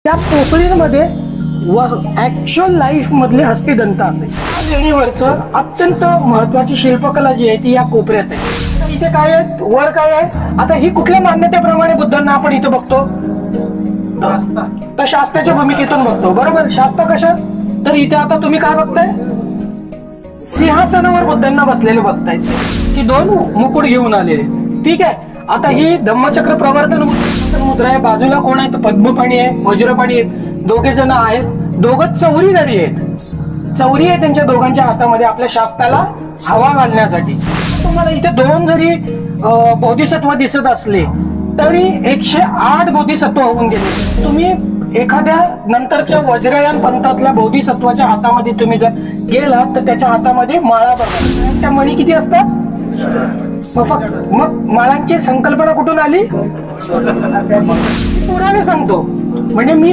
त्या पोकळींमध्ये actual life मधले हस्तिदंत असेल. लेणीवरचं अत्यंत महत्वाची शिल्पकला जी आहे ती या कोपऱ्यात आहे. इथे काय आहे, वर काय आहे. आता ही कुठल्या मान्यतेप्रमाणे बुद्धांना आपण इथे बघतो, तर शास्त्राच्या भूमिकेतून बघतो. बरोबर, शास्त्र कशा, तर इथे आता तुम्ही काय बघताय, सिंहासनावर बुद्धांना बसलेले बघताय की दोन मुकुट घेऊन आलेले. ठीक आहे. आता ही धम्मचक्र प्रवर्तन मुद्रा आहे. बाजूला कोण आहे, तर पद्मपाणी आहे, वज्रपाणी आहे. दोघे जण आहेत, दोघं चौरीधारी आहेत. चौरी आहे त्यांच्या दोघांच्या हातामध्ये आपल्या शास्त्राला हवा घालण्यासाठी. तुम्हाला इथे दोन जरी बोधिसत्व दिसत असले तरी 108 बोधिसत्व होऊन गेले. तुम्ही एखाद्या नंतरच्या वज्रयान पंथातल्या बोधिसत्वाच्या हातामध्ये तुम्ही जर गेलात तर त्याच्या हातामध्ये माळा बघा. त्यांच्या मणी किती असतात, मग माळांची संकल्पना कुठून आली, पुरावे सांगतो. म्हणजे मी